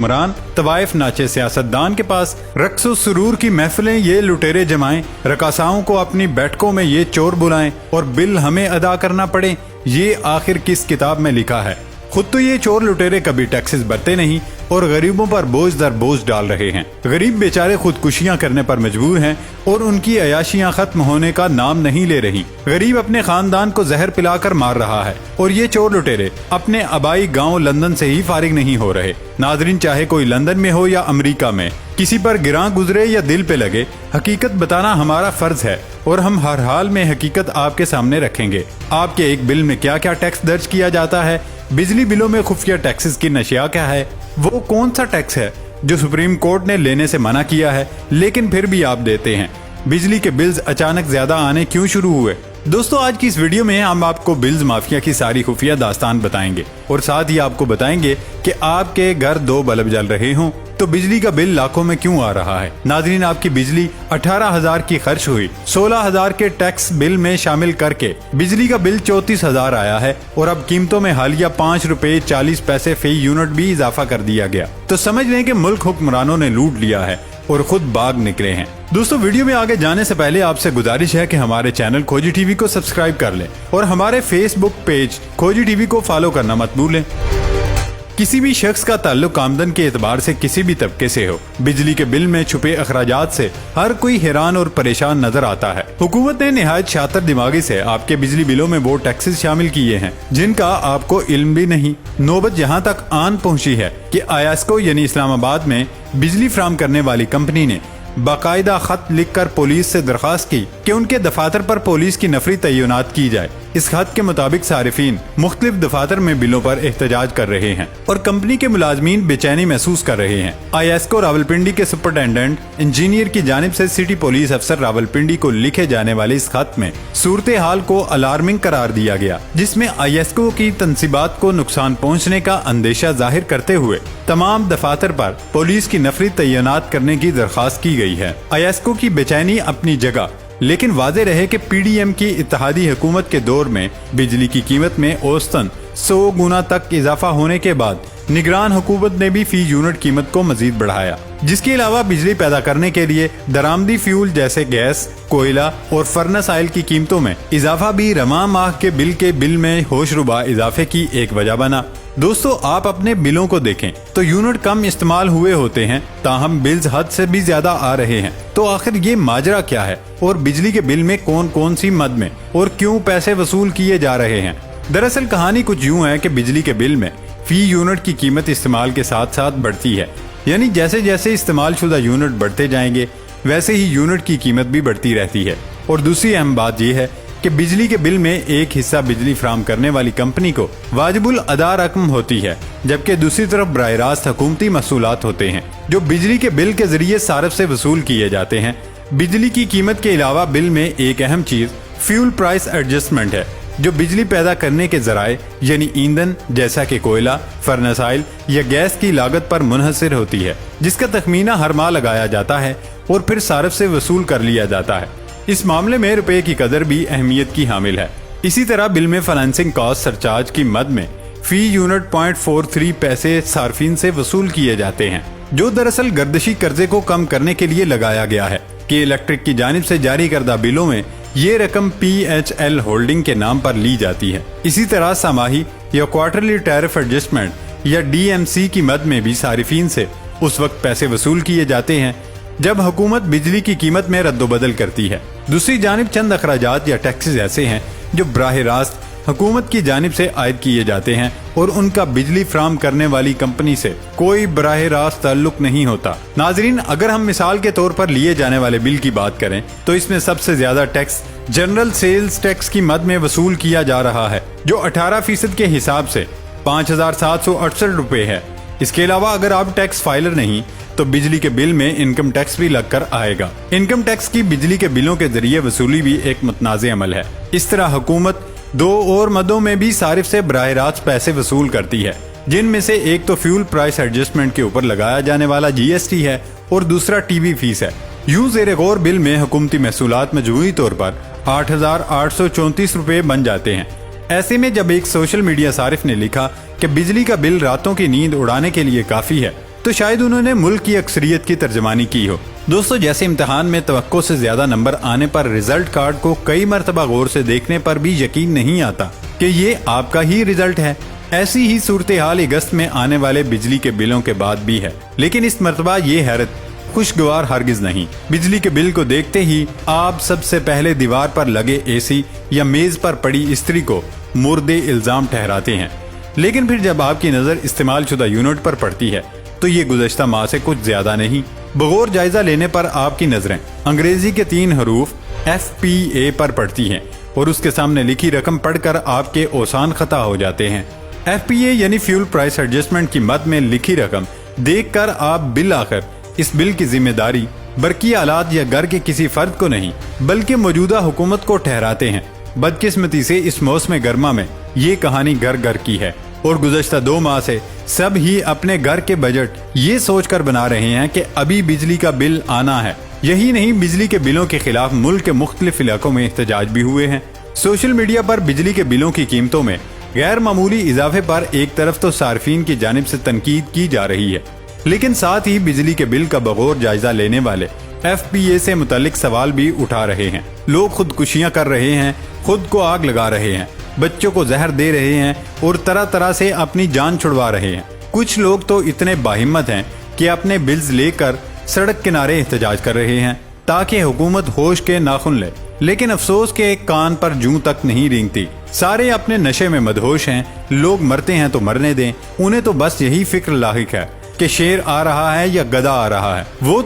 حکمران طوائف ناچے سیاستدان کے پاس رقص و سرور کی محفلیں یہ لٹیرے جمائیں، رقاصاؤں کو اپنی بیٹھکوں میں یہ چور بلائیں اور بل ہمیں ادا کرنا پڑے، یہ آخر کس کتاب میں لکھا ہے؟ خود تو یہ چور لٹیرے کبھی ٹیکسز بھرتے نہیں اور غریبوں پر بوجھ در بوجھ ڈال رہے ہیں۔ غریب بیچارے خودکشیاں کرنے پر مجبور ہیں اور ان کی عیاشیاں ختم ہونے کا نام نہیں لے رہی۔ غریب اپنے خاندان کو زہر پلا کر مار رہا ہے اور یہ چور لٹیرے اپنے آبائی گاؤں لندن سے ہی فارغ نہیں ہو رہے۔ ناظرین، چاہے کوئی لندن میں ہو یا امریکہ میں، کسی پر گراں گزرے یا دل پہ لگے، حقیقت بتانا ہمارا فرض ہے اور ہم ہر حال میں حقیقت آپ کے سامنے رکھیں گے۔ آپ کے ایک بل میں کیا کیا ٹیکس درج کیا جاتا ہے؟ بجلی بلوں میں خفیہ ٹیکسز کی نشیا کیا ہے؟ وہ کون سا ٹیکس ہے جو سپریم کورٹ نے لینے سے منع کیا ہے لیکن پھر بھی آپ دیتے ہیں؟ بجلی کے بلز اچانک زیادہ آنے کیوں شروع ہوئے؟ دوستو، آج کی اس ویڈیو میں ہم آپ کو بلز مافیا کی ساری خفیہ داستان بتائیں گے اور ساتھ ہی آپ کو بتائیں گے کہ آپ کے گھر 2 بلب جل رہے ہوں تو بجلی کا بل لاکھوں میں کیوں آ رہا ہے۔ ناظرین، آپ کی بجلی 18,000 کی خرچ ہوئی، 16,000 کے ٹیکس بل میں شامل کر کے بجلی کا بل 34,000 آیا ہے اور اب قیمتوں میں حالیہ 5 روپے 40 پیسے فی یونٹ بھی اضافہ کر دیا گیا۔ تو سمجھ لیں کہ ملک حکمرانوں نے لوٹ لیا ہے اور خود باغ نکلے ہیں۔ دوستو، ویڈیو میں آگے جانے سے پہلے آپ سے گزارش ہے کہ ہمارے چینل کھوجی ٹی وی کو سبسکرائب کر لیں اور ہمارے فیس بک پیج کھوجی ٹی وی کو فالو کرنا مت بھولیں۔ کسی بھی شخص کا تعلق آمدن کے اعتبار سے کسی بھی طبقے سے ہو، بجلی کے بل میں چھپے اخراجات سے ہر کوئی حیران اور پریشان نظر آتا ہے۔ حکومت نے نہایت شاطر دماغی سے آپ کے بجلی بلوں میں وہ ٹیکسز شامل کیے ہیں جن کا آپ کو علم بھی نہیں۔ نوبت یہاں تک آن پہنچی ہے کہ آیاسکو یعنی اسلام آباد میں بجلی فراہم کرنے والی کمپنی نے باقاعدہ خط لکھ کر پولیس سے درخواست کی کہ ان کے دفاتر پر پولیس کی نفری تعینات کی جائے۔ اس خط کے مطابق صارفین مختلف دفاتر میں بلوں پر احتجاج کر رہے ہیں اور کمپنی کے ملازمین بے چینی محسوس کر رہے ہیں۔ آیاسکو راولپنڈی کے سپرنٹینڈنٹ انجینئر کی جانب سے سٹی پولیس افسر راولپنڈی کو لکھے جانے والے اس خط میں صورتحال کو الارمنگ قرار دیا گیا، جس میں آیاسکو کی تنصیبات کو نقصان پہنچنے کا اندیشہ ظاہر کرتے ہوئے تمام دفاتر پر پولیس کی نفری تعینات کرنے کی درخواست کی گئی ہے۔ آیاسکو کی بے چینی اپنی جگہ، لیکن واضح رہے کہ پی ڈی ایم کی اتحادی حکومت کے دور میں بجلی کی قیمت میں اوسطاً 100 گنا تک اضافہ ہونے کے بعد نگران حکومت نے بھی فی یونٹ قیمت کو مزید بڑھایا، جس کے علاوہ بجلی پیدا کرنے کے لیے درآمدی فیول جیسے گیس، کوئلہ اور فرنس آئل کی قیمتوں میں اضافہ بھی رواں ماہ کے بل میں ہوش ربا اضافے کی ایک وجہ بنا۔ دوستو، آپ اپنے بلوں کو دیکھیں تو یونٹ کم استعمال ہوئے ہوتے ہیں، تاہم بلز حد سے بھی زیادہ آ رہے ہیں۔ تو آخر یہ ماجرا کیا ہے اور بجلی کے بل میں کون سی مد میں اور کیوں پیسے وصول کیے جا رہے ہیں؟ دراصل کہانی کچھ یوں ہے کہ بجلی کے بل میں فی یونٹ کی قیمت استعمال کے ساتھ ساتھ بڑھتی ہے، یعنی جیسے جیسے استعمال شدہ یونٹ بڑھتے جائیں گے ویسے ہی یونٹ کی قیمت بھی بڑھتی رہتی ہے۔ اور دوسری اہم بات یہ ہے کہ بجلی کے بل میں ایک حصہ بجلی فراہم کرنے والی کمپنی کو واجب الادا رقم ہوتی ہے، جبکہ دوسری طرف براہ راست حکومتی محصولات ہوتے ہیں جو بجلی کے بل کے ذریعے صارف سے وصول کیے جاتے ہیں۔ بجلی کی قیمت کے علاوہ بل میں ایک اہم چیز فیول پرائس ایڈجسٹمنٹ ہے، جو بجلی پیدا کرنے کے ذرائع یعنی ایندھن جیسا کہ کوئلہ، فرنس آئل یا گیس کی لاگت پر منحصر ہوتی ہے، جس کا تخمینہ ہر ماہ لگایا جاتا ہے اور پھر صارف سے وصول کر لیا جاتا ہے۔ اس معاملے میں روپے کی قدر بھی اہمیت کی حامل ہے۔ اسی طرح بل میں فائنانسنگ کاسٹ سرچارج کی مد میں فی یونٹ 0.43 پیسے صارفین سے وصول کیے جاتے ہیں، جو دراصل گردشی قرضے کو کم کرنے کے لیے لگایا گیا ہے کہ الیکٹرک کی جانب سے جاری کردہ بلوں میں یہ رقم پی ایچ ایل ہولڈنگ کے نام پر لی جاتی ہے۔ اسی طرح سماہی یا کوارٹرلی ٹیرف ایڈجسٹمنٹ یا ڈی ایم سی کی مد میں بھی صارفین سے اس وقت پیسے وصول کیے جاتے ہیں جب حکومت بجلی کی قیمت میں رد و بدل کرتی ہے۔ دوسری جانب چند اخراجات یا ٹیکسز ایسے ہیں جو براہ راست حکومت کی جانب سے عائد کیے جاتے ہیں اور ان کا بجلی فراہم کرنے والی کمپنی سے کوئی براہ راست تعلق نہیں ہوتا۔ ناظرین، اگر ہم مثال کے طور پر لیے جانے والے بل کی بات کریں تو اس میں سب سے زیادہ ٹیکس جنرل سیلز ٹیکس کی مد میں وصول کیا جا رہا ہے، جو 18% کے حساب سے 5,768 روپے ہے۔ اس کے علاوہ اگر آپ ٹیکس فائلر نہیں تو بجلی کے بل میں انکم ٹیکس بھی لگ کر آئے گا۔ انکم ٹیکس کی بجلی کے بلوں کے ذریعے وصولی بھی ایک متنازع عمل ہے۔ اس طرح حکومت 2 اور مدوں میں بھی صارف سے براہ راست پیسے وصول کرتی ہے، جن میں سے ایک تو فیول پرائس ایڈجسٹمنٹ کے اوپر لگایا جانے والا جی ایس ٹی ہے اور دوسرا ٹی وی فیس ہے۔ یوں زیر غور بل میں حکومتی محصولات مجموعی طور پر 8,834 روپے بن جاتے ہیں۔ ایسے میں جب ایک سوشل میڈیا صارف نے لکھا کہ بجلی کا بل راتوں کی نیند اڑانے کے لیے کافی ہے تو شاید انہوں نے ملک کی اکثریت کی ترجمانی کی ہو۔ دوستو، جیسے امتحان میں توقع سے زیادہ نمبر آنے پر رزلٹ کارڈ کو کئی مرتبہ غور سے دیکھنے پر بھی یقین نہیں آتا کہ یہ آپ کا ہی رزلٹ ہے، ایسی ہی صورتحال اگست میں آنے والے بجلی کے بلوں کے بعد بھی ہے۔ لیکن اس مرتبہ یہ حیرت خوشگوار ہرگز نہیں۔ بجلی کے بل کو دیکھتے ہی آپ سب سے پہلے دیوار پر لگے اے سی یا میز پر پڑی استری کو مرد الزام ٹھہراتے ہیں، لیکن پھر جب آپ کی نظر استعمال شدہ یونٹ پر پڑتی ہے تو یہ گزشتہ ماہ سے کچھ زیادہ نہیں۔ بغور جائزہ لینے پر آپ کی نظریں انگریزی کے 3 حروف FPA پر پڑتی ہیں اور اس کے سامنے لکھی رقم پڑھ کر آپ کے اوسان خطا ہو جاتے ہیں۔ FPA یعنی فیول پرائس ایڈجسٹمنٹ کی مد میں لکھی رقم دیکھ کر آپ بالآخر اس بل کی ذمہ داری برقی آلات یا گھر کے کسی فرد کو نہیں بلکہ موجودہ حکومت کو ٹھہراتے ہیں۔ بدقسمتی سے اس موسم گرما میں یہ کہانی گھر گھر کی ہے اور گزشتہ 2 ماہ سے سب ہی اپنے گھر کے بجٹ یہ سوچ کر بنا رہے ہیں کہ ابھی بجلی کا بل آنا ہے۔ یہی نہیں، بجلی کے بلوں کے خلاف ملک کے مختلف علاقوں میں احتجاج بھی ہوئے ہیں۔ سوشل میڈیا پر بجلی کے بلوں کی قیمتوں میں غیر معمولی اضافے پر ایک طرف تو صارفین کی جانب سے تنقید کی جا رہی ہے، لیکن ساتھ ہی بجلی کے بل کا بغور جائزہ لینے والے FPA سے متعلق سوال بھی اٹھا رہے ہیں۔ لوگ خودکشیاں کر رہے ہیں، خود کو آگ لگا رہے ہیں، بچوں کو زہر دے رہے ہیں اور طرح طرح سے اپنی جان چھڑوا رہے ہیں۔ کچھ لوگ تو اتنے باہمت ہیں کہ اپنے بلز لے کر سڑک کنارے احتجاج کر رہے ہیں تاکہ حکومت ہوش کے ناخن لے، لیکن افسوس کے کان پر جوں تک نہیں رینگتی۔ سارے اپنے نشے میں مدہوش ہیں۔ لوگ مرتے ہیں تو مرنے دیں، انہیں تو بس یہی فکر لاحق ہے کہ شیر آ رہا ہے یا گدھا آ رہا ہے۔ وہ